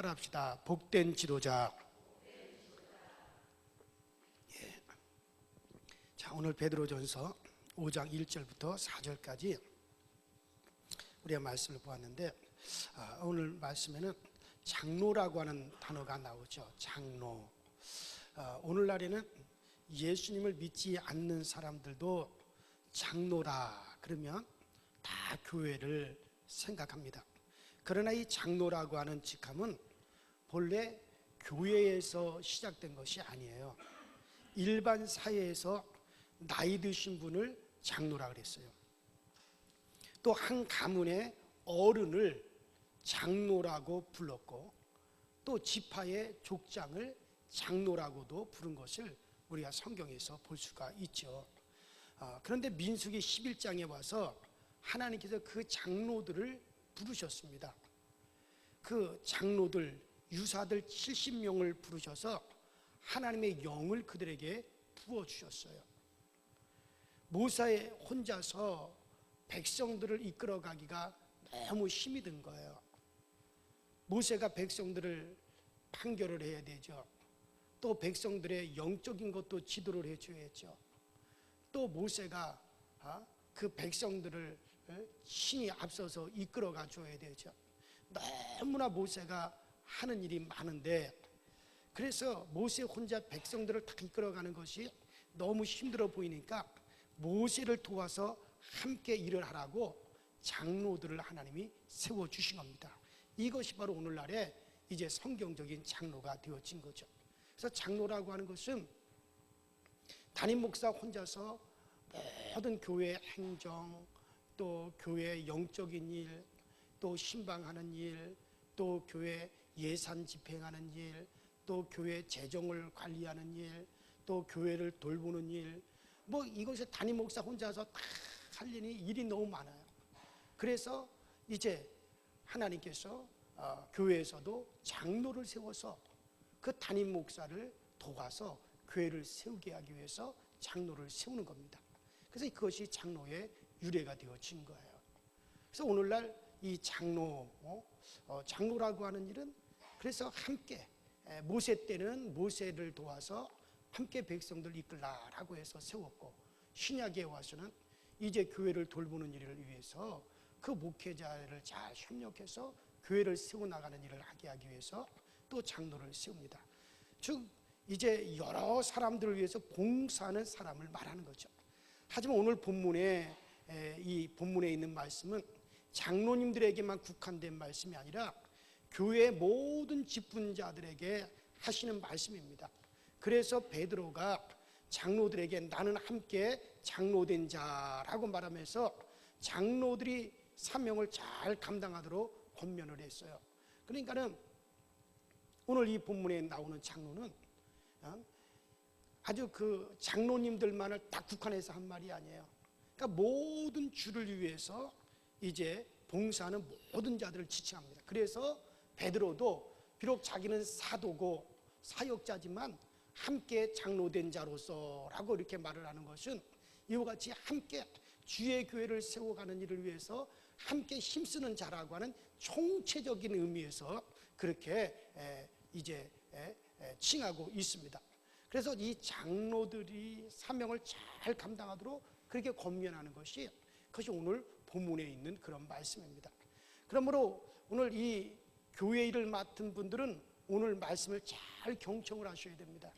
따라합시다. 복된 지도자. 예. 자, 오늘 베드로전서 5장 1절부터 4절까지 우리가 말씀을 보았는데, 오늘 말씀에는 장로라고 하는 단어가 나오죠. 장로. 오늘날에는 예수님을 믿지 않는 사람들도 장로라 그러면 다 교회를 생각합니다. 그러나 이 장로라고 하는 직함은 본래 교회에서 시작된 것이 아니에요. 일반 사회에서 나이 드신 분을 장로라 그랬어요. 또 한 가문의 어른을 장로라고 불렀고, 또 지파의 족장을 장로라고도 부른 것을 우리가 성경에서 볼 수가 있죠. 그런데 민수기 11장에 와서 하나님께서 그 장로들을 부르셨습니다. 그 장로들, 유사들 70명을 부르셔서 하나님의 영을 그들에게 부어주셨어요. 모세 혼자서 백성들을 이끌어가기가 너무 힘이 든 거예요. 모세가 백성들을 판결을 해야 되죠. 또 백성들의 영적인 것도 지도를 해줘야죠. 또 모세가 그 백성들을 신이 앞서서 이끌어가 줘야 되죠. 너무나 모세가 하는 일이 많은데, 그래서 모세 혼자 백성들을 다 이끌어가는 것이 너무 힘들어 보이니까 모세를 도와서 함께 일을 하라고 장로들을 하나님이 세워주신 겁니다. 이것이 바로 오늘날의 이제 성경적인 장로가 되어진 거죠. 그래서 장로라고 하는 것은 담임 목사 혼자서 모든 교회 행정, 또 교회 영적인 일, 또 신방하는 일, 또 교회 예산 집행하는 일, 또 교회 재정을 관리하는 일, 또 교회를 돌보는 일, 이것이 담임 목사 혼자서 다 할 일이 너무 많아요. 그래서 이제 하나님께서 교회에서도 장로를 세워서 그 담임 목사를 도와서 교회를 세우게 하기 위해서 장로를 세우는 겁니다. 그래서 그것이 장로의 유래가 되어진 거예요. 그래서 오늘날 이 장로라고 하는 일은, 그래서 함께 모세 때는 모세를 도와서 함께 백성들 이끌라라고 해서 세웠고, 신약에 와서는 이제 교회를 돌보는 일을 위해서 그 목회자를 잘 협력해서 교회를 세워나가는 일을 하게 하기 위해서 또 장로를 세웁니다. 즉 이제 여러 사람들을 위해서 봉사하는 사람을 말하는 거죠. 하지만 오늘 본문에 이 본문에 있는 말씀은 장로님들에게만 국한된 말씀이 아니라 교회의 모든 직분자들에게 하시는 말씀입니다. 그래서 베드로가 장로들에게 나는 함께 장로된 자라고 말하면서 장로들이 사명을 잘 감당하도록 권면을 했어요. 그러니까는 오늘 이 본문에 나오는 장로는 아주 그 장로님들만을 딱 국한해서 한 말이 아니에요. 그러니까 모든 주를 위해서 이제 봉사하는 모든 자들을 지칭합니다. 그래서 베드로도 비록 자기는 사도고 사역자지만 함께 장로된 자로서라고 이렇게 말을 하는 것은 이와 같이 함께 주의 교회를 세워가는 일을 위해서 함께 힘쓰는 자라고 하는 총체적인 의미에서 그렇게 이제 칭하고 있습니다. 그래서 이 장로들이 사명을 잘 감당하도록 그렇게 권면하는 것이, 그것이 오늘 본문에 있는 그런 말씀입니다. 그러므로 오늘 이 교회 일을 맡은 분들은 오늘 말씀을 잘 경청을 하셔야 됩니다.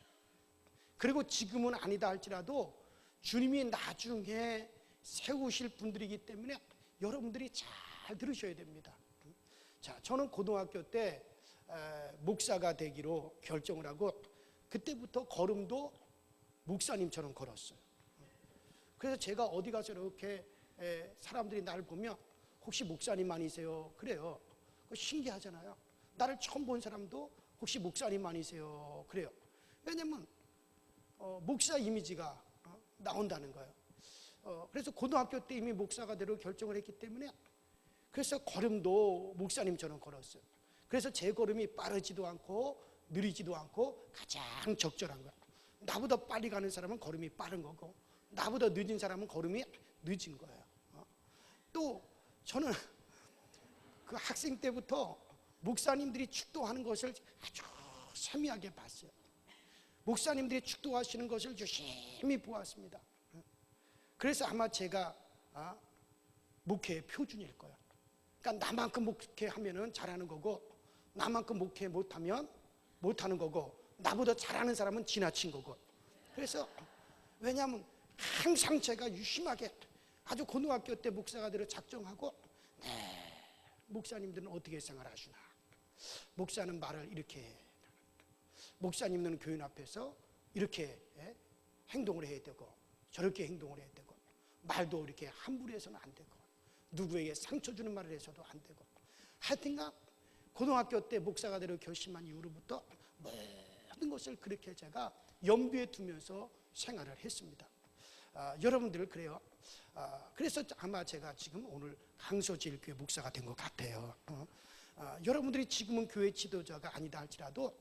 그리고 지금은 아니다 할지라도 주님이 나중에 세우실 분들이기 때문에 여러분들이 잘 들으셔야 됩니다. 자, 저는 고등학교 때 목사가 되기로 결정을 하고 그때부터 걸음도 목사님처럼 걸었어요. 그래서 제가 어디 가서 이렇게 사람들이 나를 보면 혹시 목사님 아니세요? 그래요. 신기하잖아요. 나를 처음 본 사람도 혹시 목사님 아니세요? 그래요. 왜냐면 목사 이미지가 나온다는 거예요. 그래서 고등학교 때 이미 목사가 되려 결정을 했기 때문에 그래서 걸음도 목사님처럼 걸었어요. 그래서 제 걸음이 빠르지도 않고 느리지도 않고 가장 적절한 거예요. 나보다 빨리 가는 사람은 걸음이 빠른 거고 나보다 늦은 사람은 걸음이 늦은 거예요. 또 저는 그 학생 때부터 목사님들이 축도하는 것을 아주 세미하게 봤어요. 목사님들이 축도하시는 것을 유심히 보았습니다. 그래서 아마 제가 목회의 표준일 거예요. 그러니까 나만큼 목회하면 잘하는 거고, 나만큼 목회 못하면 못하는 거고, 나보다 잘하는 사람은 지나친 거고. 그래서 왜냐하면 항상 제가 유심하게 아주 고등학교 때 목사가 되려 작정하고, 목사님들은 어떻게 생활하시나, 목사는 말을 이렇게 해, 목사님들은 교인 앞에서 이렇게 행동을 해야 되고 저렇게 행동을 해야 되고, 말도 이렇게 함부로 해서는 안 되고, 누구에게 상처 주는 말을 해서도 안 되고, 하여튼간 고등학교 때 목사가 되려 결심한 이후로부터 모든 것을 그렇게 제가 염두에 두면서 생활을 했습니다. 여러분들 그래요. 그래서 아마 제가 지금 오늘 강서제일교회 목사가 된 것 같아요. 여러분들이 지금은 교회 지도자가 아니다 할지라도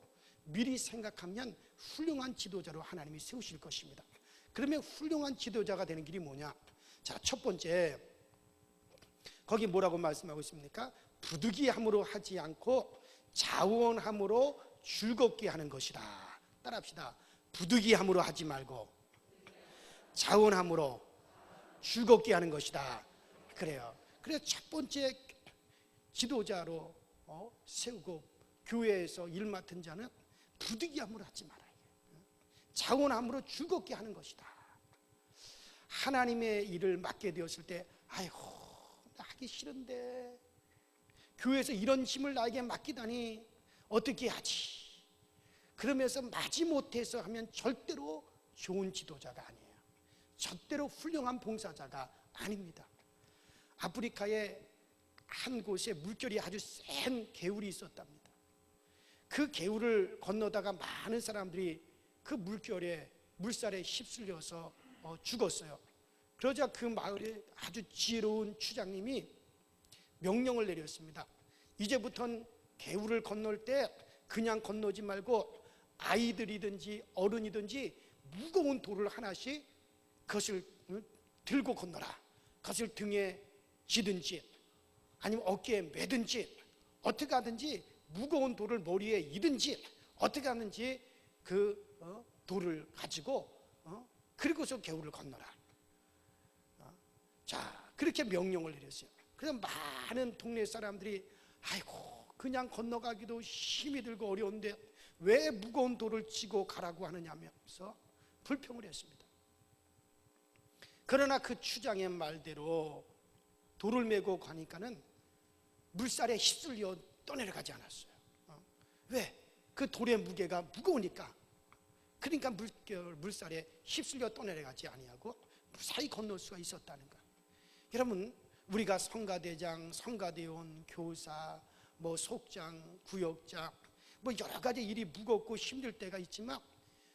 미리 생각하면 훌륭한 지도자로 하나님이 세우실 것입니다. 그러면 훌륭한 지도자가 되는 길이 뭐냐? 자, 첫 번째, 거기 뭐라고 말씀하고 있습니까? 부득이함으로 하지 않고 자원함으로 즐겁게 하는 것이다. 따라합시다. 부득이함으로 하지 말고 자원함으로 즐겁게 하는 것이다. 그래요. 그래서 첫 번째 지도자로 세우고 교회에서 일 맡은 자는 부득이함으로 하지 말아요. 자원함으로 즐겁게 하는 것이다. 하나님의 일을 맡게 되었을 때, 아이고, 나 하기 싫은데 교회에서 이런 힘을 나에게 맡기다니 어떻게 하지? 그러면서 마지못해서 하면 절대로 좋은 지도자가 아니에요. 절대로 훌륭한 봉사자가 아닙니다. 아프리카의 한 곳에 물결이 아주 센 개울이 있었답니다. 그 개울을 건너다가 많은 사람들이 그 물살에 휩쓸려서 죽었어요. 그러자 그 마을에 아주 지혜로운 추장님이 명령을 내렸습니다. 이제부터는 개울을 건널 때 그냥 건너지 말고 아이들이든지 어른이든지 무거운 돌을 하나씩 그것을 들고 건너라. 그것을 등에 지든지 아니면 어깨에 매든지 어떻게 하든지 무거운 돌을 머리에 이든지 어떻게 하든지 그 돌을 가지고 그리고서 개울을 건너라. 자, 그렇게 명령을 내렸어요. 그래서 많은 동네 사람들이 아이고, 그냥 건너가기도 힘이 들고 어려운데 왜 무거운 돌을 지고 가라고 하느냐면서 불평을 했습니다. 그러나 그 추장의 말대로 돌을 메고 가니까는 물살에 휩쓸려 떠내려가지 않았어요. 왜? 그 돌의 무게가 무거우니까. 그러니까 물살에 휩쓸려 떠내려가지 아니하고 무사히 건널 수가 있었다는 거예요. 여러분, 우리가 성가대장, 성가대원, 교사, 속장, 구역장, 여러 가지 일이 무겁고 힘들 때가 있지만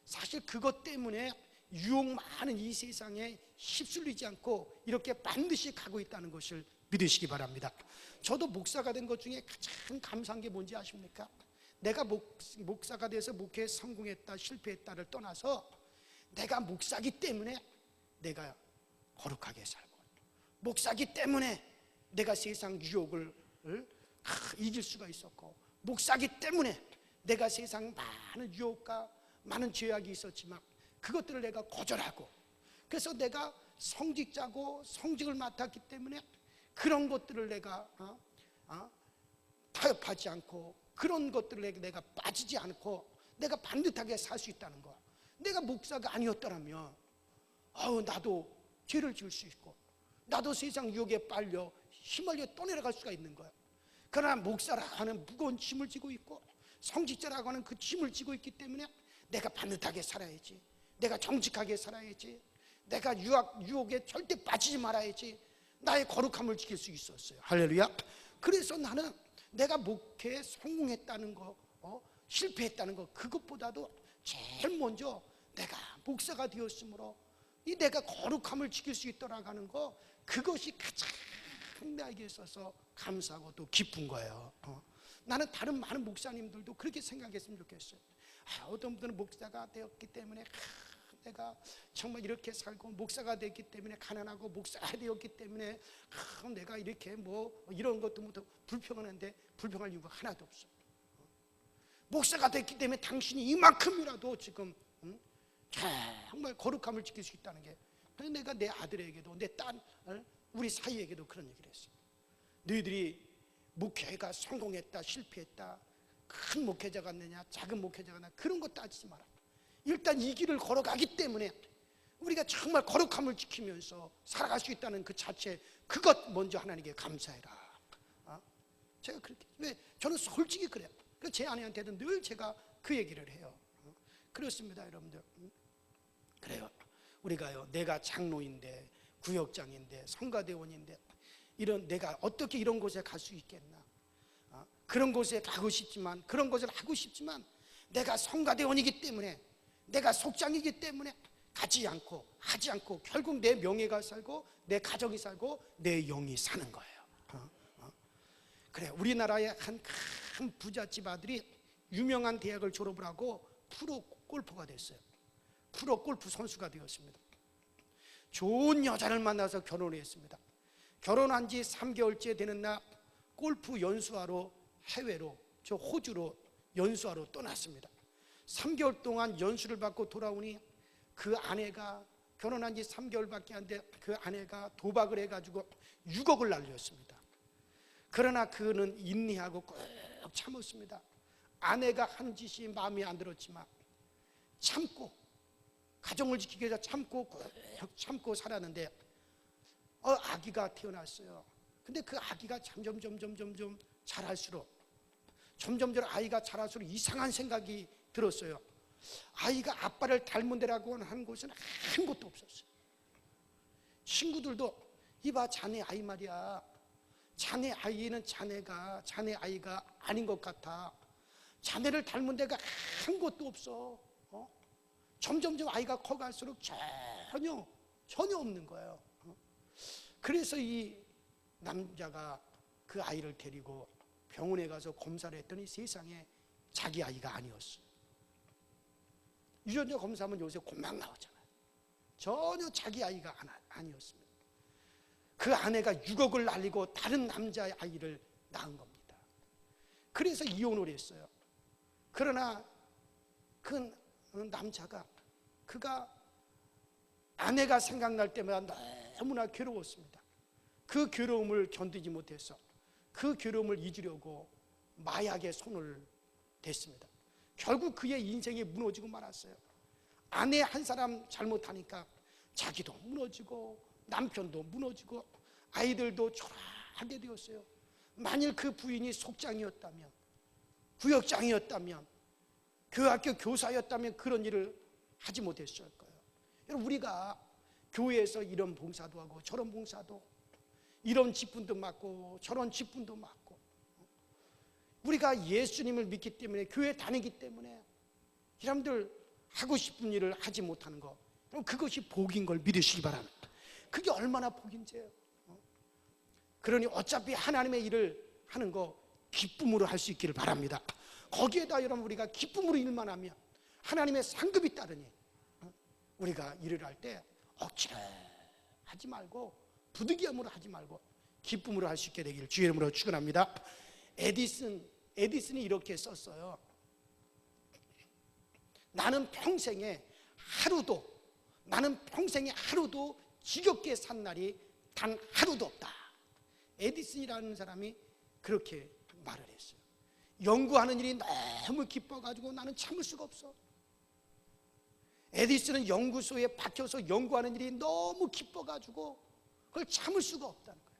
사실 그것 때문에 유혹 많은 이 세상에 휩쓸리지 않고 이렇게 반드시 가고 있다는 것을 믿으시기 바랍니다. 저도 목사가 된 것 중에 가장 감사한 게 뭔지 아십니까? 내가 목사가 돼서 목회에 성공했다 실패했다를 떠나서 내가 목사기 때문에 내가 거룩하게 살고, 목사기 때문에 내가 세상 유혹을 이길 수가 있었고, 목사기 때문에 내가 세상 많은 유혹과 많은 죄악이 있었지만 그것들을 내가 거절하고, 그래서 내가 성직자고 성직을 맡았기 때문에 그런 것들을 내가 타협하지 않고 그런 것들에 내가 빠지지 않고 내가 반듯하게 살 수 있다는 거. 내가 목사가 아니었더라면 나도 죄를 지을 수 있고 나도 세상 유혹에 빨려 휘말려 떠내려갈 수가 있는 거야. 그러나 목사라고 하는 무거운 짐을 지고 있고 성직자라고 하는 그 짐을 지고 있기 때문에 내가 반듯하게 살아야지, 내가 정직하게 살아야지, 내가 유혹에 절대 빠지지 말아야지, 나의 거룩함을 지킬 수 있었어요. 할렐루야. 그래서 나는 내가 목회에 성공했다는 거, 실패했다는 거, 그것보다도 제일 먼저 내가 목사가 되었으므로 이 내가 거룩함을 지킬 수 있더라고 하는 거, 그것이 가장 나에게 있어서 감사하고 또 기쁜 거예요. 나는 다른 많은 목사님들도 그렇게 생각했으면 좋겠어요. 어떤 분들은 목사가 되었기 때문에 내가 정말 이렇게 살고 목사가 됐기 때문에 가난하고 목사가 되었기 때문에 내가 이렇게 뭐 이런 것도 뭐 불평하는데 불평할 이유가 하나도 없어. 목사가 됐기 때문에 당신이 이만큼이라도 지금 정말 거룩함을 지킬 수 있다는 게, 내가 내 아들에게도 내 딸 우리 사이에게도 그런 얘기를 했어. 너희들이 목회가 성공했다 실패했다, 큰 목회자가 되냐 작은 목회자가 되냐 그런 거 따지지 마라. 일단 이 길을 걸어가기 때문에 우리가 정말 거룩함을 지키면서 살아갈 수 있다는 그 자체, 그것 먼저 하나님께 감사해라. 제가 그렇게, 왜 저는 솔직히 그래요. 제 아내한테도 늘 제가 그 얘기를 해요. 그렇습니다 여러분들. 그래요. 우리가요, 내가 장로인데 구역장인데 성가대원인데 이런 내가 어떻게 이런 곳에 갈 수 있겠나. 그런 곳에 가고 싶지만, 그런 것을 하고 싶지만 내가 성가대원이기 때문에, 내가 속장이기 때문에 가지 않고 하지 않고 결국 내 명예가 살고 내 가정이 살고 내 영이 사는 거예요. 그래, 우리나라의 한 큰 부잣집 아들이 유명한 대학을 졸업을 하고 프로 골퍼가 됐어요. 프로 골프 선수가 되었습니다. 좋은 여자를 만나서 결혼을 했습니다. 결혼한 지 3개월째 되는 날 골프 연수하러 해외로, 저 호주로 연수하러 떠났습니다. 3개월 동안 연수를 받고 돌아오니 그 아내가, 결혼한 지 3개월밖에 안 돼 그 아내가 도박을 해가지고 6억을 날렸습니다. 그러나 그는 인내하고 꾹 참았습니다. 아내가 한 짓이 마음에 안 들었지만 참고, 가정을 지키기 위해서 참고 참고 살았는데 아기가 태어났어요. 근데 그 아기가 점점 자랄수록, 점점 아이가 자랄수록 이상한 생각이 들었어요. 아이가 아빠를 닮은 데라고 하는 곳은 한 곳도 없었어요. 친구들도 이봐 자네 아이 말이야, 자네 아이는 자네 아이가 아닌 것 같아. 자네를 닮은 데가 한 곳도 없어. 점점 아이가 커갈수록 전혀 없는 거예요. 그래서 이 남자가 그 아이를 데리고 병원에 가서 검사를 했더니 세상에 자기 아이가 아니었어. 유전자 검사하면 요새 금방 나오잖아요. 전혀 자기 아이가 아니었습니다. 그 아내가 6억을 날리고 다른 남자의 아이를 낳은 겁니다. 그래서 이혼을 했어요. 그러나 그 남자가, 그가 아내가 생각날 때마다 너무나 괴로웠습니다. 그 괴로움을 견디지 못해서 그 괴로움을 잊으려고 마약에 손을 댔습니다. 결국 그의 인생이 무너지고 말았어요. 아내 한 사람 잘못하니까 자기도 무너지고 남편도 무너지고 아이들도 초라하게 되었어요. 만일 그 부인이 속장이었다면, 구역장이었다면, 교학교 교사였다면 그런 일을 하지 못했을 거예요. 여러분, 우리가 교회에서 이런 봉사도 하고 저런 봉사도, 이런 직분도 맡고 저런 직분도 맡고, 우리가 예수님을 믿기 때문에, 교회 다니기 때문에 여러분들 하고 싶은 일을 하지 못하는 거, 그것이 복인 걸 믿으시기 바랍니다. 그게 얼마나 복인지요. 그러니 어차피 하나님의 일을 하는 거 기쁨으로 할 수 있기를 바랍니다. 거기에다 여러분 우리가 기쁨으로 일만 하면 하나님의 상급이 따르니 우리가 일을 할 때 억지로 하지 말고, 부득이함으로 하지 말고 기쁨으로 할 수 있게 되기를 주의 이름으로 축원합니다. 에디슨이 이렇게 썼어요. 나는 평생에 하루도 지겹게 산 날이 단 하루도 없다. 에디슨이라는 사람이 그렇게 말을 했어요. 연구하는 일이 너무 기뻐가지고 나는 참을 수가 없어. 에디슨은 연구소에 박혀서 연구하는 일이 너무 기뻐가지고 그걸 참을 수가 없다는 거예요.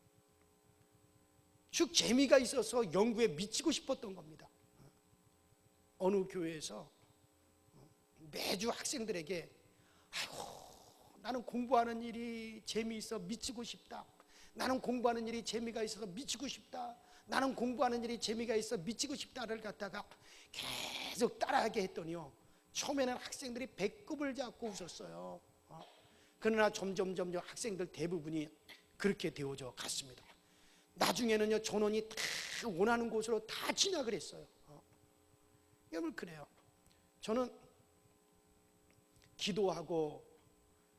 즉 재미가 있어서 연구에 미치고 싶었던 겁니다. 어느 교회에서 매주 학생들에게 아이고 나는 공부하는 일이 재미있어 미치고 싶다. 나는 공부하는 일이 재미가 있어서 미치고 싶다. 나는 공부하는 일이 재미가 있어 미치고 싶다를 갖다가 계속 따라하게 했더니요, 처음에는 학생들이 배꼽을 잡고 웃었어요. 그러나 점점 학생들 대부분이 그렇게 되어져 갔습니다. 나중에는요, 전원이 다 원하는 곳으로 다 진학을 했어요. 여러분, 그래요. 저는 기도하고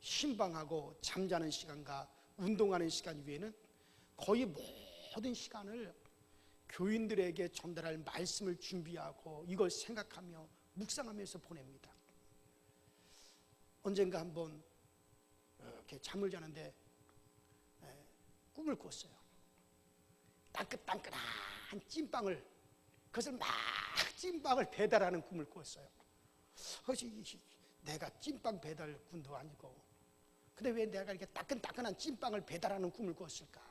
신방하고 잠자는 시간과 운동하는 시간 외에는 거의 모든 시간을 교인들에게 전달할 말씀을 준비하고 이걸 생각하며 묵상하면서 보냅니다. 언젠가 한번 이렇게 잠을 자는데 꿈을 꿨어요. 따끈따끈한 찐빵을, 그것을 막 찐빵을 배달하는 꿈을 꿨어요. 내가 찐빵 배달꾼도 아니고 근데 왜 내가 이렇게 따끈따끈한 찐빵을 배달하는 꿈을 꿨을까?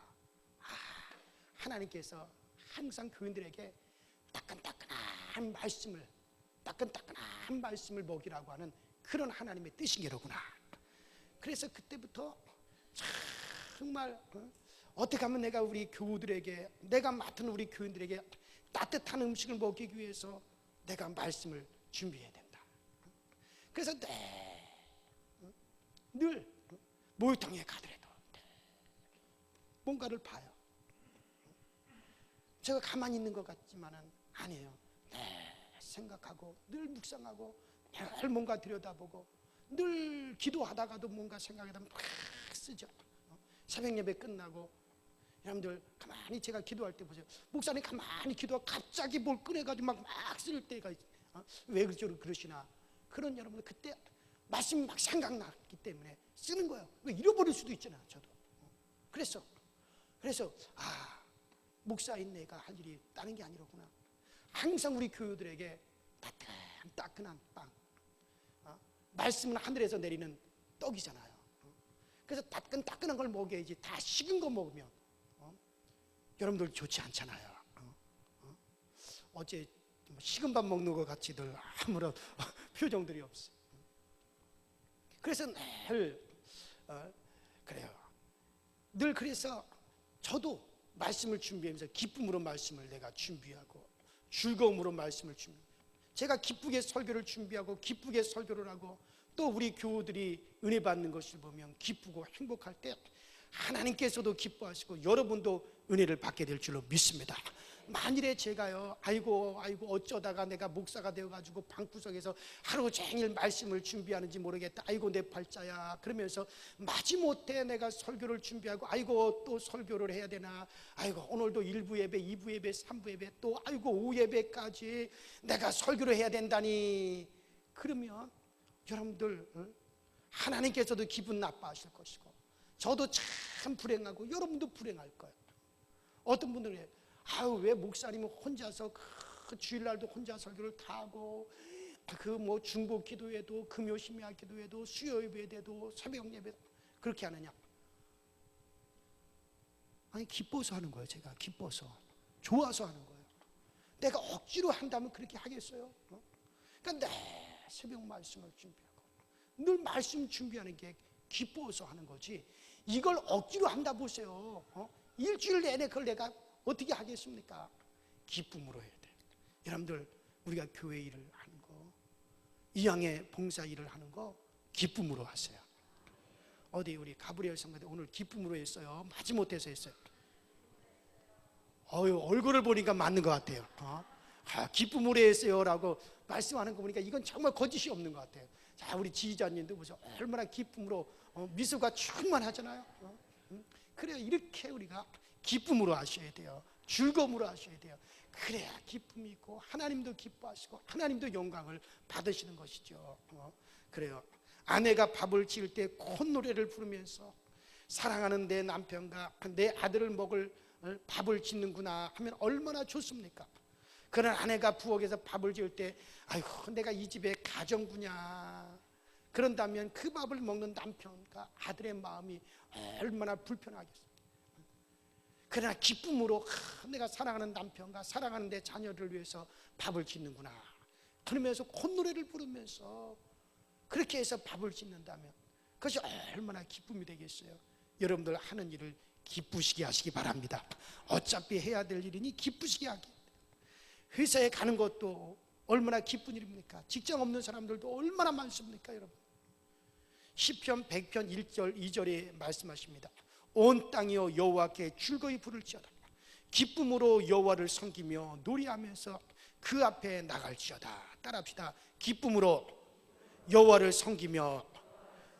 하나님께서 항상 교인들에게 따끈따끈한 말씀을 먹이라고 하는 그런 하나님의 뜻인 게로구나. 그래서 그때부터 정말 어떻게 하면 내가 우리 교우들에게, 내가 맡은 우리 교인들에게 따뜻한 음식을 먹이기 위해서 내가 말씀을 준비해야 된다. 그래서 늘 모욕탕에 가더라도 뭔가를 봐요. 제가 가만히 있는 것 같지만은 아니에요. 생각하고 늘 묵상하고 늘 뭔가 들여다보고 늘 기도하다가도 뭔가 생각하다 막 쓰죠. 새벽 예배 끝나고 여러분들 가만히 제가 기도할 때 보세요. 목사님 가만히 기도하고 갑자기 뭘 꺼내가지고 막 쓸 때가 왜 그러시나. 그런 여러분들 그때 말씀이 막 생각났기 때문에 쓰는 거예요. 왜 잃어버릴 수도 있잖아요. 저도. 그래서 목사인 내가 할 일이 다른 게 아니로구나. 항상 우리 교우들에게 따끈한 빵, 말씀은 하늘에서 내리는 떡이잖아요. 그래서 따끈한 걸 먹여야지. 다 식은 거 먹으면 여러분들 좋지 않잖아요. 어제 식은 밥 먹는 것 같이들 아무런 표정들이 없어. 그래서 늘 그래요. 늘 그래서 저도 말씀을 준비하면서 기쁨으로 말씀을 내가 준비하고 즐거움으로 말씀을 준비. 제가 기쁘게 설교를 준비하고 기쁘게 설교를 하고 또 우리 교우들이 은혜 받는 것을 보면 기쁘고 행복할 때 하나님께서도 기뻐하시고 여러분도 은혜를 받게 될 줄로 믿습니다. 만일에 제가요 아이고 어쩌다가 내가 목사가 되어가지고 방구석에서 하루 종일 말씀을 준비하는지 모르겠다. 아이고 내 팔자야. 그러면서 마지못해 내가 설교를 준비하고 아이고 또 설교를 해야 되나. 아이고 오늘도 1부 예배 2부 예배 3부 예배 또 아이고 오후 예배까지 내가 설교를 해야 된다니. 그러면 여러분들 하나님께서도 기분 나빠하실 것이고 저도 참 불행하고 여러분도 불행할 거예요. 어떤 분들은 왜 목사님은 혼자서 주일날도 혼자 설교를 다 하고 중보 기도회도 금요 심야 기도회도 수요 예배도 새벽 예배도 그렇게 하느냐. 아니 기뻐서 하는 거예요. 제가 기뻐서 좋아서 하는 거예요. 내가 억지로 한다면 그렇게 하겠어요? 그러니까 내 새벽 말씀을 준비하고 늘 말씀 준비하는 게 기뻐서 하는 거지. 이걸 억지로 한다 보세요. 일주일 내내 그걸 내가 어떻게 하겠습니까? 기쁨으로 해야 돼. 여러분들 우리가 교회 일을 하는 거, 이양의 봉사 일을 하는 거 기쁨으로 하세요. 어디 우리 가브리엘 성가대 오늘 기쁨으로 했어요. 마지못해서 했어요. 얼굴을 보니까 맞는 것 같아요. 기쁨으로 했어요라고 말씀하는 거 보니까 이건 정말 거짓이 없는 것 같아요. 자, 우리 지휘자님도 보세요. 얼마나 기쁨으로 미소가 충만하잖아요. 그래요. 이렇게 우리가 기쁨으로 하셔야 돼요. 즐거움으로 하셔야 돼요. 그래야 기쁨이 있고 하나님도 기뻐하시고 하나님도 영광을 받으시는 것이죠. 그래요. 아내가 밥을 지을 때 콧노래를 부르면서 사랑하는 내 남편과 내 아들을 먹을 밥을 짓는구나 하면 얼마나 좋습니까? 그런 아내가 부엌에서 밥을 지을 때 아이고 내가 이 집의 가정부냐 그런다면 그 밥을 먹는 남편과 아들의 마음이 얼마나 불편하겠어요. 그러나 기쁨으로 내가 사랑하는 남편과 사랑하는 내 자녀를 위해서 밥을 짓는구나 그러면서 콧노래를 부르면서 그렇게 해서 밥을 짓는다면 그것이 얼마나 기쁨이 되겠어요. 여러분들 하는 일을 기쁘시게 하시기 바랍니다. 어차피 해야 될 일이니 기쁘시게 하기. 회사에 가는 것도 얼마나 기쁜 일입니까? 직장 없는 사람들도 얼마나 많습니까? 여러분 시편 100편 1절 2절에 말씀하십니다. 온 땅이여 여호와께 즐거이 부를지어다. 기쁨으로 여호와를 섬기며 노래하면서 그 앞에 나갈지어다. 따라합시다. 기쁨으로 여호와를 섬기며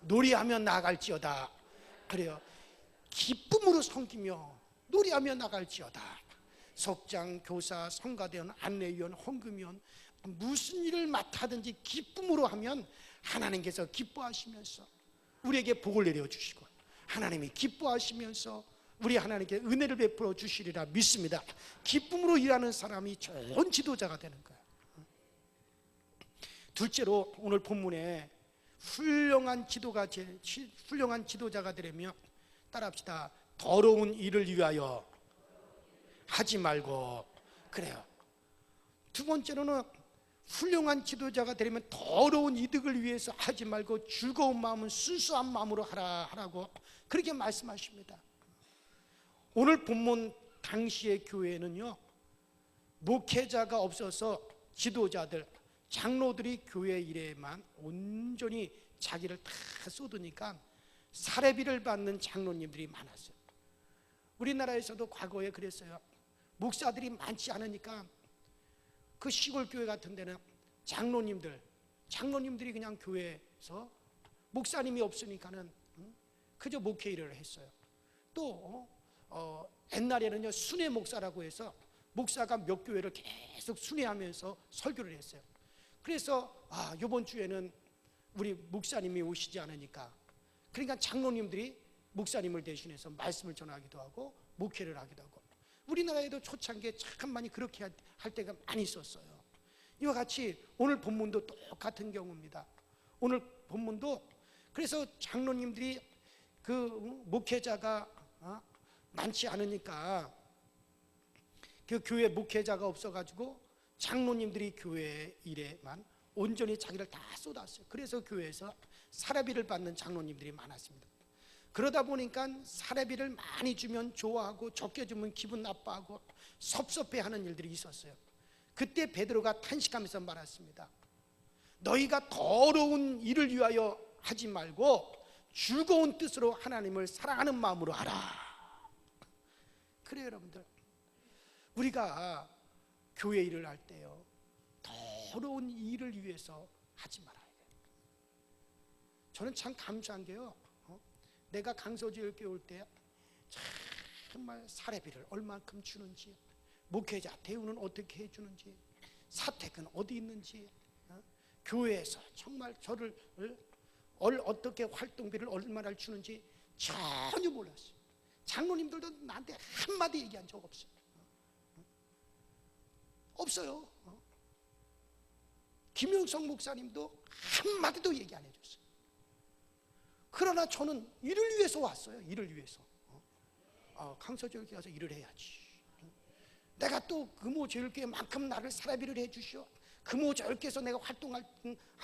노래하며 나갈지어다. 그래요. 기쁨으로 섬기며 노래하며 나갈지어다. 석장, 교사, 성가대원, 안내위원, 헌금위원 무슨 일을 맡아든지 기쁨으로 하면 하나님께서 기뻐하시면서 우리에게 복을 내려주시고 하나님이 기뻐하시면서 우리 하나님께 은혜를 베풀어 주시리라 믿습니다. 기쁨으로 일하는 사람이 좋은 지도자가 되는 거예요. 둘째로 오늘 본문에 훌륭한 지도자가 되려면 따라합시다. 더러운 일을 위하여 하지 말고. 그래요. 두 번째로는 훌륭한 지도자가 되려면 더러운 이득을 위해서 하지 말고 즐거운 마음은 순수한 마음으로 하라고 그렇게 말씀하십니다. 오늘 본문 당시의 교회는요, 목회자가 없어서 지도자들, 장로들이 교회 일에만 온전히 자기를 다 쏟으니까 사례비를 받는 장로님들이 많았어요. 우리나라에서도 과거에 그랬어요. 목사들이 많지 않으니까 그 시골 교회 같은 데는 장로님들이 그냥 교회에서 목사님이 없으니까는 그저 목회 일을 했어요. 또 옛날에는요, 순회 목사라고 해서 목사가 몇 교회를 계속 순회하면서 설교를 했어요. 그래서 이번 주에는 우리 목사님이 오시지 않으니까, 그러니까 장로님들이 목사님을 대신해서 말씀을 전하기도 하고 목회를 하기도 하고, 우리나라에도 초창기에 참 많이 그렇게 할 때가 많이 있었어요. 이와 같이 오늘 본문도 똑같은 경우입니다. 오늘 본문도 그래서 장로님들이 그 목회자가 많지 않으니까 그 교회 목회자가 없어가지고 장로님들이 교회 일에만 온전히 자기를 다 쏟았어요. 그래서 교회에서 사례비를 받는 장로님들이 많았습니다. 그러다 보니까 사례비를 많이 주면 좋아하고 적게 주면 기분 나빠하고 섭섭해하는 일들이 있었어요. 그때 베드로가 탄식하면서 말했습니다. 너희가 더러운 일을 위하여 하지 말고 즐거운 뜻으로 하나님을 사랑하는 마음으로 하라. 그래요, 여러분들. 우리가 교회 일을 할 때요, 더러운 일을 위해서 하지 말아야 돼요. 저는 참 감사한 게요, 내가 강서지역에 올 때 정말 사례비를 얼만큼 주는지, 목회자 대우는 어떻게 해주는지, 사택은 어디 있는지, 교회에서 정말 저를 어떻게 활동비를 얼마나 주는지 전혀 몰랐어요. 장로님들도 나한테 한마디 얘기한 적 없어요. 없어요. 김영석 목사님도 한마디도 얘기 안 해줬어요. 그러나 저는 일을 위해서 왔어요. 일을 위해서. 강서지역에 가서 일을 해야지. 내가 또 금호제일교회만큼 나를 사례비를 해주시오. 금호제일교회에서 내가 활동한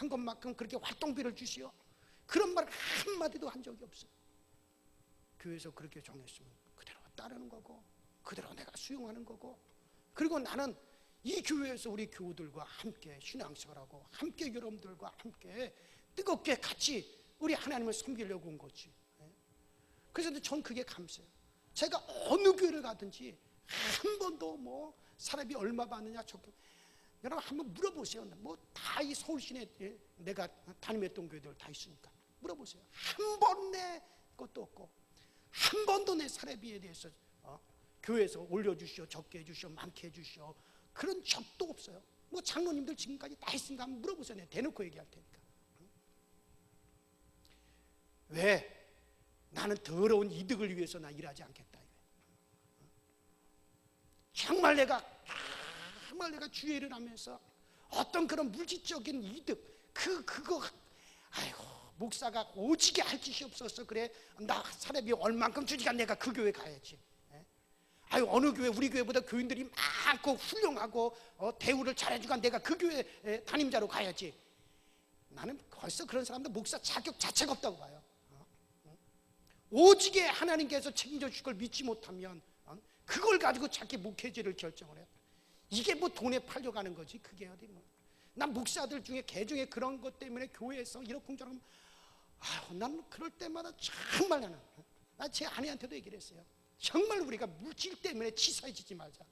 것만큼 그렇게 활동비를 주시오. 그런 말 한마디도 한 적이 없어요. 교회에서 그렇게 정했으면 그대로 따르는 거고, 그대로 내가 수용하는 거고, 그리고 나는 이 교회에서 우리 교우들과 함께 신앙생활하고 함께 여러분들과 함께 뜨겁게 같이 우리 하나님을 섬기려고 온 거지. 그래서 전 그게 감사해요. 제가 어느 교회를 가든지 한 번도 뭐 사람이 얼마 받느냐 여러분 한번 물어보세요. 뭐 다 이 서울 시내 내가 담임했던 교회들 다 있으니까 물어보세요. 한 번 내 것도 없고 한 번도 내 사례비에 대해서 교회에서 올려주시오, 적게 해주시오, 많게 해주시오 그런 적도 없어요. 뭐 장로님들 지금까지 다 있으니까 한번 물어보세요. 내가 대놓고 얘기할 테니까. 왜? 나는 더러운 이득을 위해서 나 일하지 않겠다. 정말 내가 주의 일을 하면서 어떤 그런 물질적인 이득 그거 아이고 목사가 오지게 할 짓이 없었어. 그래 나 사례비 얼만큼 주니까 내가 그 교회 가야지. 아유 어느 교회 우리 교회보다 교인들이 많고 훌륭하고 대우를 잘해주니까 내가 그 교회 담임자로 가야지. 나는 벌써 그런 사람들 목사 자격 자체가 없다고 봐요. 오지게 하나님께서 책임져 주실 걸 믿지 못하면 그걸 가지고 자기 목회제를 결정을 해요. 이게 뭐 돈에 팔려가는 거지 그게 어디 뭐. 난 목사들 중에 개중에 그런 것 때문에 교회에서 이러쿵저러쿵 난 그럴 때마다 정말 나는 제 아내한테도 얘기를 했어요. 정말 우리가 물질 때문에 치사해지지 말자.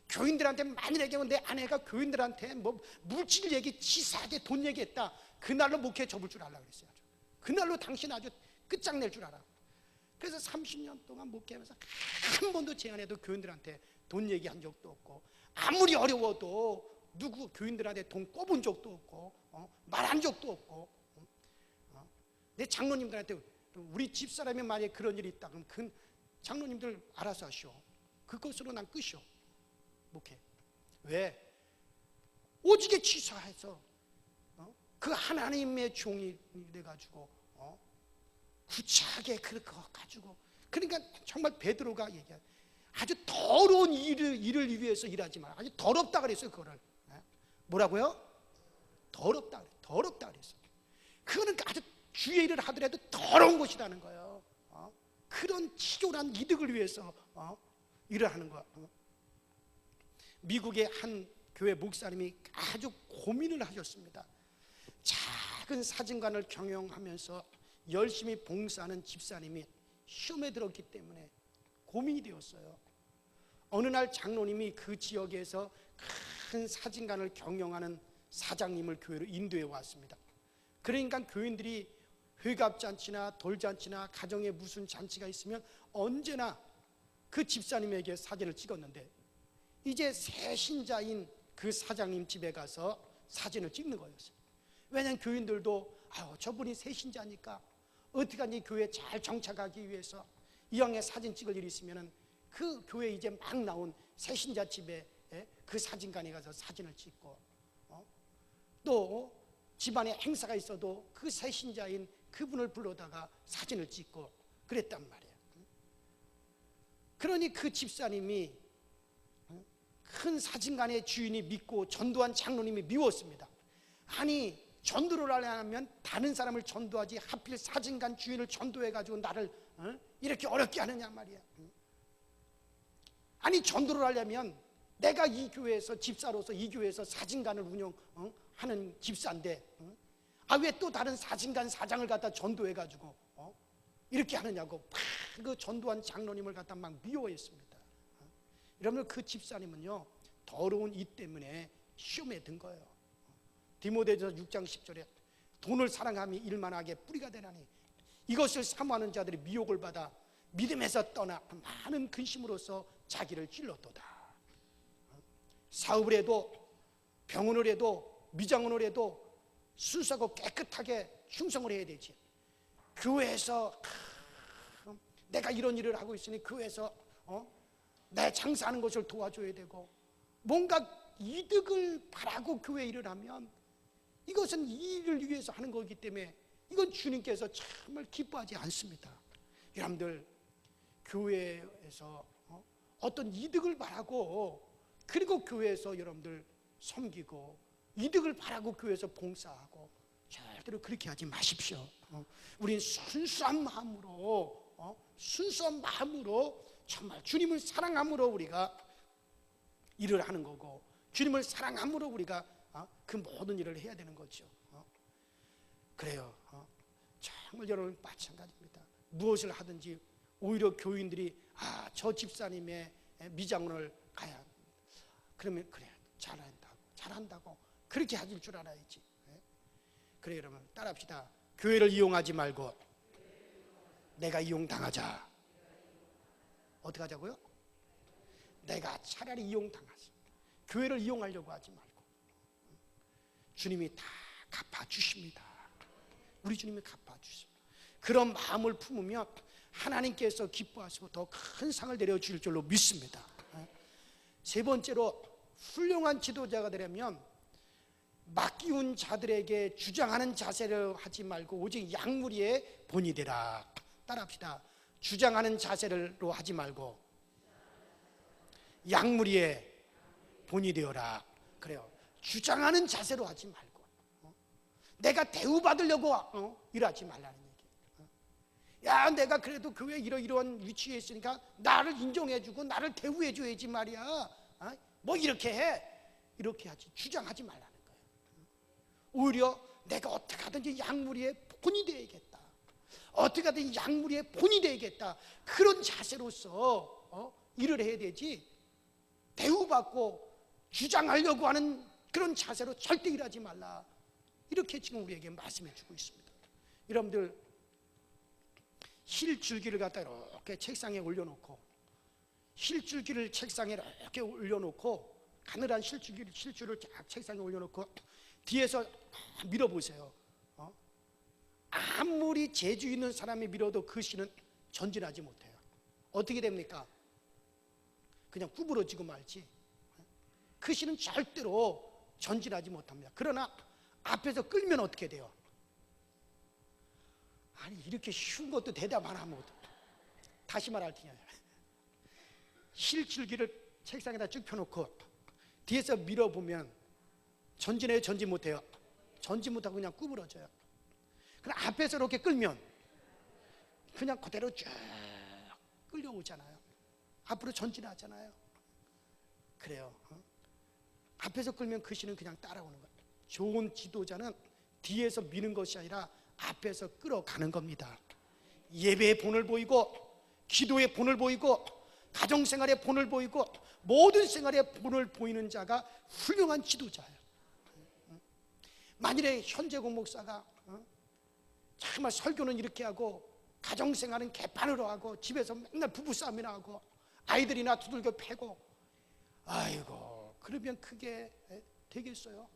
교인들한테 만일 얘기하면 내 아내가 교인들한테 뭐 물질 얘기 치사하게 돈 얘기했다 그날로 목회 접을 줄 알라 그랬어요. 그날로 당신 아주 끝장낼 줄 알아. 그래서 30년 동안 목회하면서 한 번도 제 안에도 교인들한테 돈 얘기한 적도 없고, 아무리 어려워도 누구 교인들한테 돈 꿔본 적도 없고, 말한 적도 없고, 내 장로님들한테 우리 집사람이 만약에 그런 일이 있다 그러면 그 장로님들 알아서 하시오. 그것으로 난 끝이오. 목회. 왜? 오직에 취사해서 그 하나님의 종이 돼가지고 구차하게 그렇게 가지고, 그러니까 정말 베드로가 얘기해, 아주 더러운 일을 위해서 일하지 마라. 아주 더럽다 그랬어요. 그거를 뭐라고요? 더럽다 그랬어요. 그거는 아주 주의 일을 하더라도 더러운 것이라는 거예요. 그런 치졸한 이득을 위해서 일을 하는 거야. 미국의 한 교회 목사님이 아주 고민을 하셨습니다. 작은 사진관을 경영하면서 열심히 봉사하는 집사님이 시험에 들었기 때문에 고민이 되었어요. 어느 날 장로님이 그 지역에서 큰 사진관을 경영하는 사장님을 교회로 인도해 왔습니다. 그러니까 교인들이 회갑잔치나 돌잔치나 가정에 무슨 잔치가 있으면 언제나 그 집사님에게 사진을 찍었는데, 이제 새 신자인 그 사장님 집에 가서 사진을 찍는 거였어요. 왜냐하면 교인들도 저분이 새 신자니까 어떻게든지 교회에 잘 정착하기 위해서 이왕에 사진 찍을 일이 있으면 그 교회에 이제 막 나온 새 신자 집에 그 사진관에 가서 사진을 찍고, 또 집안에 행사가 있어도 그 새 신자인 그분을 불러다가 사진을 찍고 그랬단 말이에요. 그러니 그 집사님이 큰 사진관의 주인이 믿고 전도한 장로님이 미웠습니다. 아니, 전도를 하려면 다른 사람을 전도하지 하필 사진관 주인을 전도해가지고 나를 이렇게 어렵게 하느냐 말이야. 아니, 전도를 하려면 내가 이 교회에서 집사로서 이 교회에서 사진관을 운영하는 집사인데 왜 또 다른 사진관 사장을 갖다 전도해가지고 이렇게 하느냐고 그 전도한 장로님을 갖다 막 미워했습니다. 여러분, 그 집사님은요 더러운 이 때문에 시험에 든 거예요. 디모데전서 6장 10절에 돈을 사랑함이 일만하게 뿌리가 되나니 이것을 사모하는 자들이 미혹을 받아 믿음에서 떠나 많은 근심으로써 자기를 찔렀도다. 사업을 해도 병원을 해도 미장원을 해도 순수하고 깨끗하게 충성을 해야 되지. 교회에서 내가 이런 일을 하고 있으니 교회에서 내 장사하는 것을 도와줘야 되고, 뭔가 이득을 바라고 교회 일을 하면 이것은 이 일을 위해서 하는 거기 때문에 이건 주님께서 정말 기뻐하지 않습니다. 여러분들, 교회에서 어떤 이득을 바라고 그리고 교회에서 여러분들 섬기고 이득을 바라고 교회에서 봉사하고 절대로 그렇게 하지 마십시오. 우린 순수한 마음으로 정말 주님을 사랑함으로 우리가 일을 하는 거고, 주님을 사랑함으로 우리가 그 모든 일을 해야 되는 거죠. 그래요. 정말 여러분 마찬가지입니다. 무엇을 하든지 오히려 교인들이 저 집사님의 미장원을 가야 합니다. 그러면 그래, 잘한다고 그렇게 하실 줄 알아야지. 그래, 여러분 따라합시다. 교회를 이용하지 말고 내가 이용당하자. 어떻게 하자고요? 내가 차라리 이용당하자. 교회를 이용하려고 하지 말고 주님이 다 갚아주십니다. 우리 주님이 갚아주십니다. 그런 마음을 품으면 하나님께서 기뻐하시고 더 큰 상을 내려주실 줄로 믿습니다. 세 번째로, 훌륭한 지도자가 되려면 맡기운 자들에게 주장하는 자세를 하지 말고 오직 양무리의 본이 되라. 따라합시다. 주장하는 자세로 하지 말고 양무리의 본이 되어라. 그래요. 주장하는 자세로 하지 말고 내가 대우받으려고 일하지 말라는 얘기. 야, 내가 그래도 교회 이러이러한 위치에 있으니까 나를 인정해주고 나를 대우해줘야지 말이야. 뭐 이렇게 해. 이렇게 하지, 주장하지 말라는 거예요. 오히려 내가 어떻게 하든지 양무리의 본이 되야겠다. 어떻게 하든지 양무리의 본이 되야겠다. 그런 자세로서 일을 해야 되지, 대우받고 주장하려고 하는 그런 자세로 절대 일하지 말라. 이렇게 지금 우리에게 말씀해 주고 있습니다. 여러분들 실줄기를 갖다 이렇게 책상에 올려놓고, 실줄기를 책상에 이렇게 올려놓고, 가늘한 실줄을 쫙 책상에 올려놓고 뒤에서 밀어보세요. 아무리 재주 있는 사람이 밀어도 그 실은 전진하지 못해요. 어떻게 됩니까? 그냥 구부러지고 말지. 그 실은 절대로 전진하지 못합니다. 그러나 앞에서 끌면 어떻게 돼요? 아니, 이렇게 쉬운 것도 대답 안 하면 다시 말할 테니, 실줄기를 책상에다 쭉 펴놓고 뒤에서 밀어보면 전진해요, 전진 못해요? 전진 못하고 그냥 구부러져요. 그럼 앞에서 이렇게 끌면 그냥 그대로 쭉 끌려오잖아요. 앞으로 전진하잖아요. 그래요. 앞에서 끌면 그 실은 그냥 따라오는 거예요. 좋은 지도자는 뒤에서 미는 것이 아니라 앞에서 끌어가는 겁니다. 예배의 본을 보이고, 기도의 본을 보이고, 가정생활의 본을 보이고, 모든 생활의 본을 보이는 자가 훌륭한 지도자예요. 만일에 현재국 목사가 정말 설교는 이렇게 하고 가정생활은 개판으로 하고 집에서 맨날 부부싸움이나 하고 아이들이나 두들겨 패고, 아이고, 그러면 그게 되겠어요?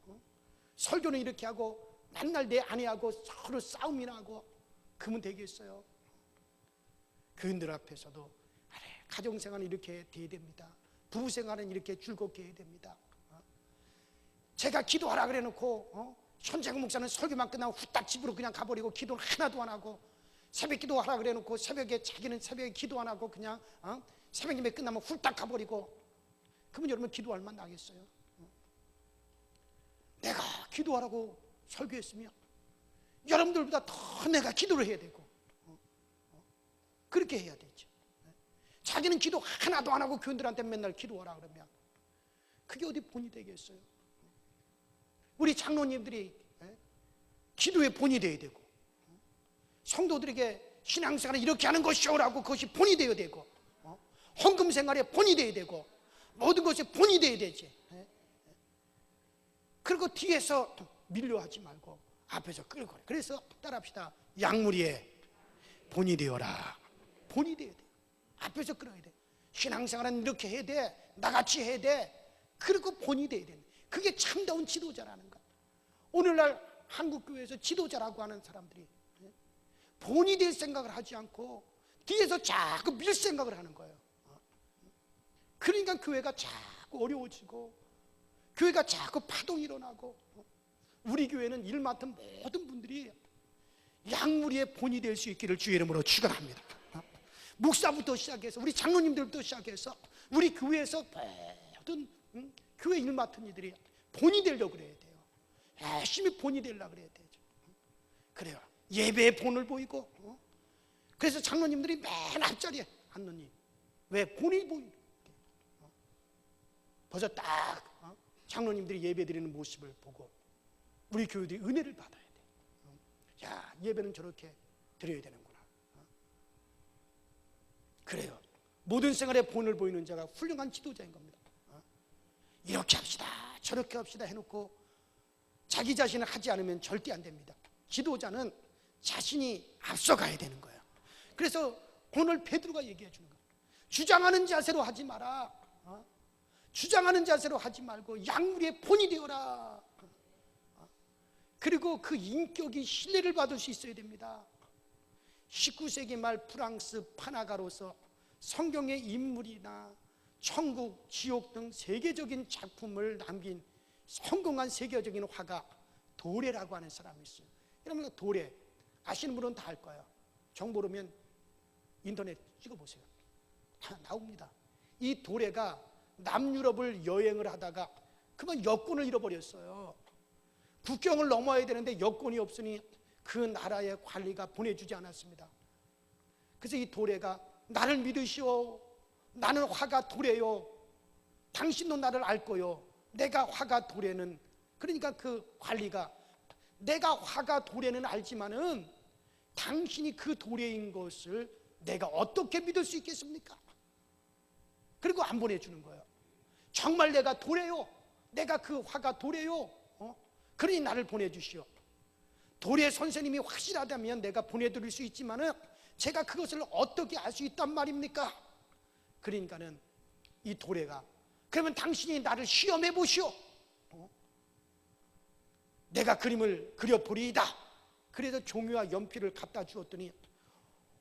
설교는 이렇게 하고 맨날 내 아내하고 서로 싸움이나 하고, 그러면 되겠어요? 그분들 앞에서도 가정생활은 이렇게 돼야 됩니다. 부부생활은 이렇게 즐겁게 해야 됩니다. 제가 기도하라 그래 놓고 현재국 목사는 설교만 끝나고 후딱 집으로 그냥 가버리고 기도는 하나도 안 하고, 새벽 기도하라 그래 놓고 새벽에 자기는 새벽에 기도 안 하고 그냥 새벽 예배 끝나면 후딱 가버리고, 그러면 여러분 기도할 만 나겠어요? 내가 기도하라고 설교했으면 여러분들보다 더 내가 기도를 해야 되고, 그렇게 해야 되죠. 자기는 기도 하나도 안 하고 교인들한테 맨날 기도하라 그러면 그게 어디 본이 되겠어요? 우리 장로님들이 기도의 본이 되어야 되고, 성도들에게 신앙생활을 이렇게 하는 것이오라고 그것이 본이 되어야 되고, 헌금 생활에 본이 되어야 되고, 모든 것에 본이 되어야 되지. 그리고 뒤에서 밀려하지 말고 앞에서 끌고. 그래서 따라합시다. 양무리에 본이 되어라. 본이 되어야 돼. 앞에서 끌어야 돼. 신앙생활은 이렇게 해야 돼. 나같이 해야 돼. 그리고 본이 돼야 돼. 그게 참다운 지도자라는 거야. 오늘날 한국교회에서 지도자라고 하는 사람들이 본이 될 생각을 하지 않고 뒤에서 자꾸 밀 생각을 하는 거예요. 그러니까 교회가 자꾸 어려워지고, 교회가 자꾸 파동이 일어나고, 우리 교회는 일 맡은 모든 분들이 양무리의 본이 될 수 있기를 주의 이름으로 축원합니다. 목사부터 시작해서 우리 장로님들부터 시작해서 우리 교회에서 모든 교회 일 맡은 이들이 본이 되려고 그래야 돼요. 열심히 본이 되려고 그래야 되죠. 그래요. 예배의 본을 보이고, 그래서 장로님들이 맨 앞자리에 앉느니 왜 본이 보이는, 벌써 딱 장로님들이 예배 드리는 모습을 보고 우리 교회들이 은혜를 받아야 돼. 야, 예배는 저렇게 드려야 되는구나. 그래요. 모든 생활에 본을 보이는 자가 훌륭한 지도자인 겁니다. 이렇게 합시다, 저렇게 합시다 해놓고 자기 자신을 하지 않으면 절대 안 됩니다. 지도자는 자신이 앞서가야 되는 거예요. 그래서 오늘 베드로가 얘기해 주는 거예요. 주장하는 자세로 하지 마라. 주장하는 자세로 하지 말고 양무리의 본이 되어라. 그리고 그 인격이 신뢰를 받을 수 있어야 됩니다. 19세기 말 프랑스 파나가로서 성경의 인물이나 천국, 지옥 등 세계적인 작품을 남긴 성공한 세계적인 화가 도레라고 하는 사람이 있어요. 여러분, 도레 아시는 분은 다 알 거예요. 정 모르면 인터넷 찍어보세요. 다 나옵니다. 이 도레가 남유럽을 여행을 하다가 그만 여권을 잃어버렸어요. 국경을 넘어야 되는데 여권이 없으니 그 나라의 관리가 보내주지 않았습니다. 그래서 이 도레가 나를 믿으시오. 나는 화가 도레요. 당신도 나를 알 거요. 내가 화가 도레는, 그러니까 그 관리가 내가 화가 도레는 알지만은 당신이 그 도레인 것을 내가 어떻게 믿을 수 있겠습니까? 그리고 안 보내주는 거예요. 정말 내가 도레요. 내가 그 화가 도레요. 그러니 나를 보내주시오. 도례 선생님이 확실하다면 내가 보내드릴 수 있지만은 제가 그것을 어떻게 알 수 있단 말입니까? 그러니까는 이 도례가 그러면 당신이 나를 시험해 보시오. 내가 그림을 그려보리이다. 그래서 종이와 연필을 갖다 주었더니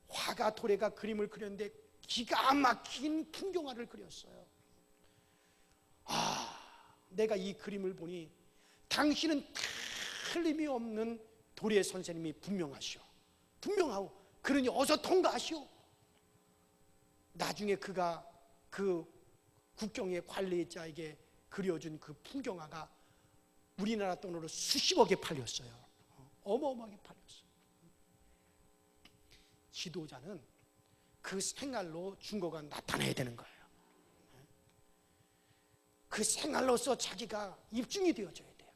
화가 도례가 그림을 그렸는데 기가 막힌 풍경화를 그렸어요. 내가 이 그림을 보니 당신은 틀림이 없는 도례 선생님이 분명하시오. 분명하오. 그러니 어서 통과하시오. 나중에 그가 그 국경의 관리자에게 그려준 그 풍경화가 우리나라 돈으로 수십억에 팔렸어요. 어마어마하게 팔렸어요. 지도자는 그 생활로 증거가 나타나야 되는 거예요. 그 생활로서 자기가 입증이 되어져야 돼요.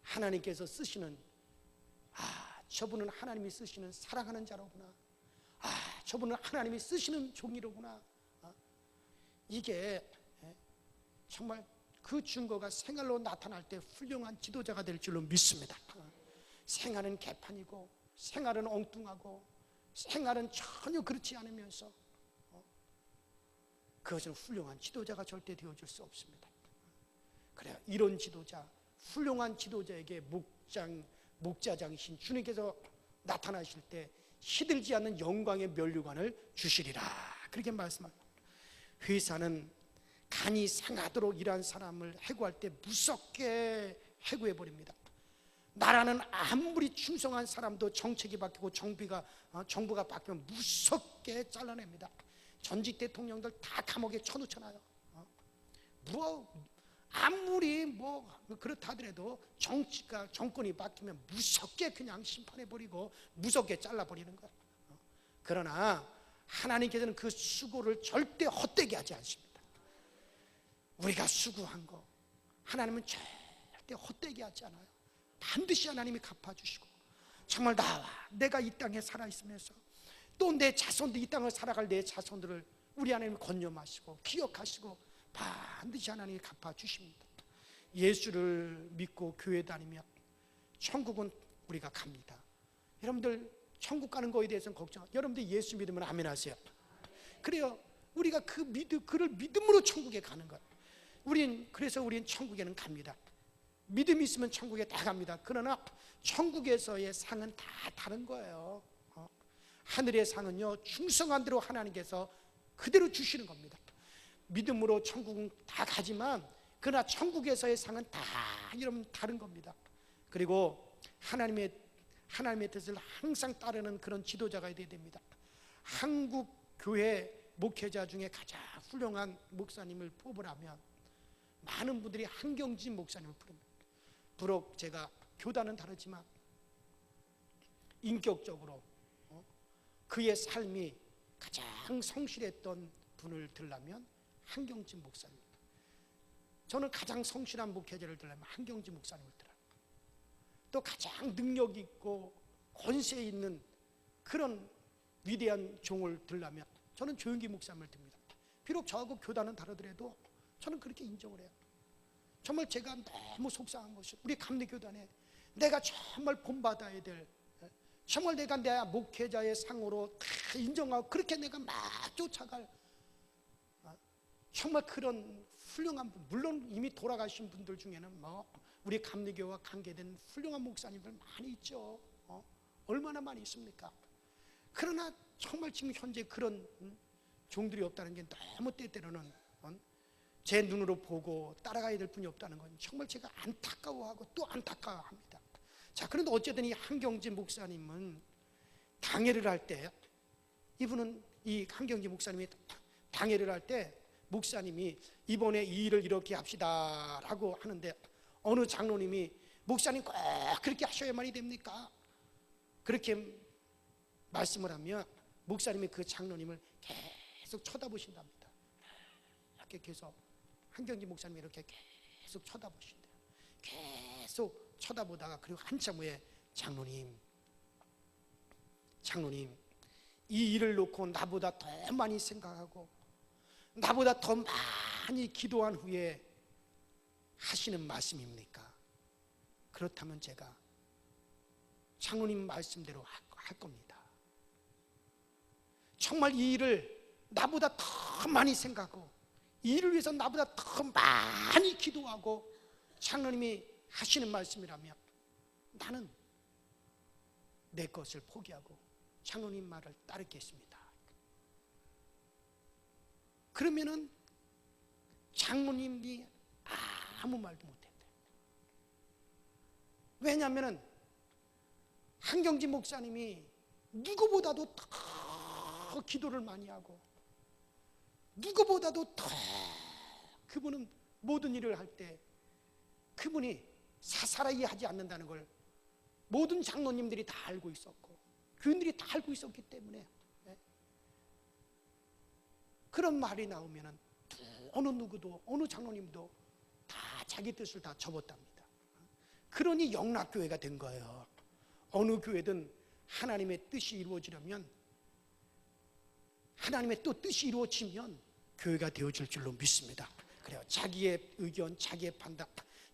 하나님께서 쓰시는 저분은 하나님이 쓰시는 사랑하는 자로구나. 저분은 하나님이 쓰시는 종이로구나. 이게 정말 그 증거가 생활로 나타날 때 훌륭한 지도자가 될 줄로 믿습니다. 생활은 개판이고 생활은 엉뚱하고 생활은 전혀 그렇지 않으면서 그것은 훌륭한 지도자가 절대 되어줄 수 없습니다. 그래요. 이런 지도자, 훌륭한 지도자에게 목자장이신 주님께서 나타나실 때 시들지 않는 영광의 면류관을 주시리라. 그렇게 말씀합니다. 회사는 간이 상하도록 일한 사람을 해고할 때 무섭게 해고해 버립니다. 나라는 아무리 충성한 사람도 정책이 바뀌고 정부가 바뀌면 무섭게 잘라냅니다. 전직 대통령들 다 감옥에 쳐놓잖아요. 아무리 그렇다 하더라도 정권이 바뀌면 무섭게 그냥 심판해버리고 무섭게 잘라버리는 거예요. 그러나 하나님께서는 그 수고를 절대 헛되게 하지 않습니다. 우리가 수고한 거 하나님은 절대 헛되게 하지 않아요. 반드시 하나님이 갚아주시고 정말 내가 이 땅에 살아있으면서 또 내 자손도 이 땅을 살아갈 내 자손들을 우리 하나님이 건념하시고 기억하시고 반드시 하나님이 갚아주십니다. 예수를 믿고 교회 다니면 천국은 우리가 갑니다. 여러분들 천국 가는 거에 대해서는 걱정. 여러분들 예수 믿으면 아멘 하세요. 그래요. 우리가 그를 믿음으로 천국에 가는 거예요. 그래서 우린 천국에는 갑니다. 믿음이 있으면 천국에 다 갑니다. 그러나 천국에서의 상은 다 다른 거예요. 하늘의 상은요 충성한 대로 하나님께서 그대로 주시는 겁니다. 믿음으로 천국은 다 가지만 그러나 천국에서의 상은 다 여러분 다른 겁니다. 그리고 하나님의 뜻을 항상 따르는 그런 지도자가 되어야 됩니다. 한국 교회 목회자 중에 가장 훌륭한 목사님을 뽑으라면 많은 분들이 한경진 목사님을 부릅니다. 비록 제가 교단은 다르지만 인격적으로 그의 삶이 가장 성실했던 분을 들라면 한경진 목사님입니다. 저는 가장 성실한 목회자를 들라면 한경진 목사님을 들어요. 또 가장 능력 있고 권세 있는 그런 위대한 종을 들라면 저는 조영기 목사님을 듭니다. 비록 저하고 교단은 다르더라도 저는 그렇게 인정을 해요. 정말 제가 너무 속상한 것이 우리 감리교단에 내가 정말 본받아야 될 정말 내가 내 목회자의 상으로 다 인정하고 그렇게 내가 막 쫓아갈 정말 그런 훌륭한 분, 물론 이미 돌아가신 분들 중에는 우리 감리교와 관계된 훌륭한 목사님들 많이 있죠. 얼마나 많이 있습니까? 그러나 정말 지금 현재 그런 종들이 없다는 게 너무 때때로는 제 눈으로 보고 따라가야 될 분이 없다는 건 정말 제가 안타까워하고 또 안타까워합니다. 자, 그런데 어쨌든 이 한경진 목사님은 당회를 할 때 이분은 이 한경진 목사님이 당회를 할 때 목사님이 이번에 이 일을 이렇게 합시다라고 하는데 어느 장로님이 목사님 꼭 그렇게 하셔야만이 됩니까? 그렇게 말씀을 하면 목사님이 그 장로님을 계속 쳐다보신답니다. 이렇게 계속 한경진 목사님이 이렇게 계속 쳐다보신대요. 계속 쳐다보다가 그리고 한참 후에 장로님 이 일을 놓고 나보다 더 많이 생각하고 나보다 더 많이 기도한 후에 하시는 말씀입니까? 그렇다면 제가 장로님 말씀대로 할 겁니다. 정말 이 일을 나보다 더 많이 생각하고 이 일을 위해서 나보다 더 많이 기도하고 장로님이 하시는 말씀이라면 나는 내 것을 포기하고 장로님 말을 따르겠습니다. 그러면은 장로님이 아무 말도 못했대. 왜냐하면 한경지 목사님이 누구보다도 더 기도를 많이 하고 누구보다도 더 그분은 모든 일을 할 때 그분이 사사라이 하지 않는다는 걸 모든 장로님들이 다 알고 있었고 교인들이 다 알고 있었기 때문에 그런 말이 나오면은 어느 누구도 어느 장로님도 다 자기 뜻을 다 접었답니다. 그러니 영락교회가 된 거예요. 어느 교회든 하나님의 뜻이 이루어지려면 하나님의 또 뜻이 이루어지면 교회가 되어질 줄로 믿습니다. 그래요. 자기의 의견, 자기의 판단,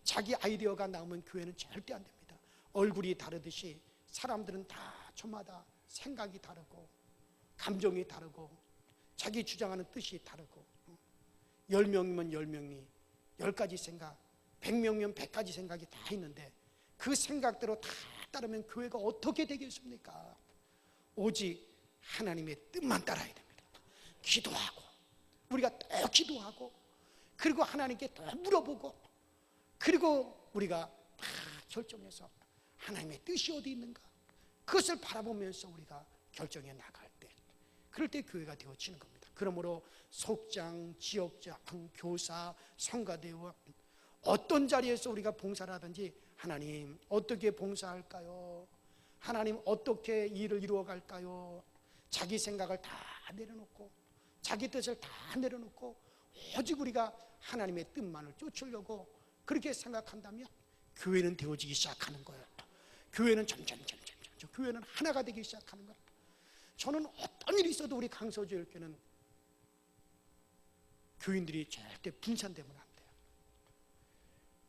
자기 아이디어가 나오면 교회는 절대 안 됩니다. 얼굴이 다르듯이 사람들은 다 저마다 생각이 다르고 감정이 다르고 자기 주장하는 뜻이 다르고 10명이면 10명이 10가지 생각, 100명이면 100가지 생각이 다 있는데 그 생각대로 다 따르면 교회가 어떻게 되겠습니까? 오직 하나님의 뜻만 따라야 됩니다. 기도하고 우리가 또 기도하고 그리고 하나님께 또 물어보고 그리고 우리가 다 결정해서 하나님의 뜻이 어디 있는가 그것을 바라보면서 우리가 결정해 나갈 때 그럴 때 교회가 되어지는 겁니다. 그러므로 속장, 지역장, 교사, 성가대원 어떤 자리에서 우리가 봉사를 하든지 하나님 어떻게 봉사할까요? 하나님 어떻게 일을 이루어갈까요? 자기 생각을 다 내려놓고 자기 뜻을 다 내려놓고 오직 우리가 하나님의 뜻만을 쫓으려고 그렇게 생각한다면 교회는 되어지기 시작하는 거예요. 교회는 점점 교회는 하나가 되기 시작하는 거예요. 저는 어떤 일이 있어도 우리 강서주일교회는 교인들이 절대 분산되면 안 돼요.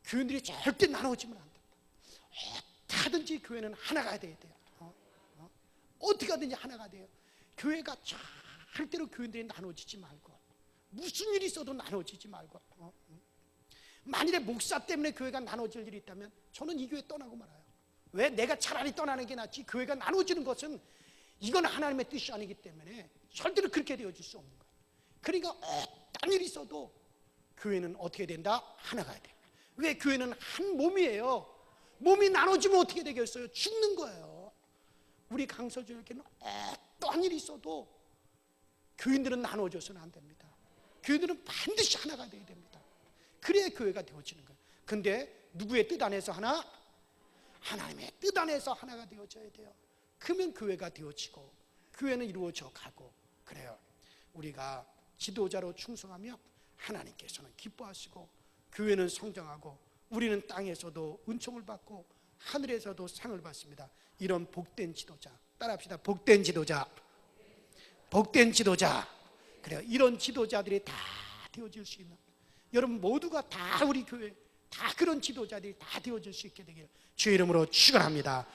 교인들이 절대 나눠지면 안 됩니다. 어떻게든지 교회는 하나가 돼야 돼요. 어떻게 하든지 하나가 돼요. 교회가 절대로 교인들이 나눠지지 말고 무슨 일이 있어도 나눠지지 말고 만일에 목사 때문에 교회가 나눠질 일이 있다면 저는 이 교회 떠나고 말아요. 왜? 내가 차라리 떠나는 게 낫지. 교회가 나눠지는 것은 이건 하나님의 뜻이 아니기 때문에 절대로 그렇게 되어질 수 없는 거예요. 그러니까 어떤 일이 있어도 교회는 어떻게 된다? 하나가 돼요. 왜? 교회는 한 몸이에요. 몸이 나눠지면 어떻게 되겠어요? 죽는 거예요. 우리 강서주일교회는 어떤 일이 있어도 교인들은 나눠져서는 안 됩니다. 교인들은 반드시 하나가 되어야 됩니다. 그래야 교회가 되어지는 거예요. 근데 누구의 뜻 안에서 하나? 하나님의 뜻 안에서 하나가 되어져야 돼요. 그러면 교회가 되어지고 교회는 이루어져 가고 그래요. 우리가 지도자로 충성하며 하나님께서는 기뻐하시고 교회는 성장하고 우리는 땅에서도 은총을 받고 하늘에서도 상을 받습니다. 이런 복된 지도자 따라합시다. 복된 지도자, 복된 지도자. 그래요. 이런 지도자들이 다 되어질 수 있는 여러분 모두가 다 우리 교회 다 그런 지도자들이 다 되어질 수 있게 되기를 주의 이름으로 축원합니다.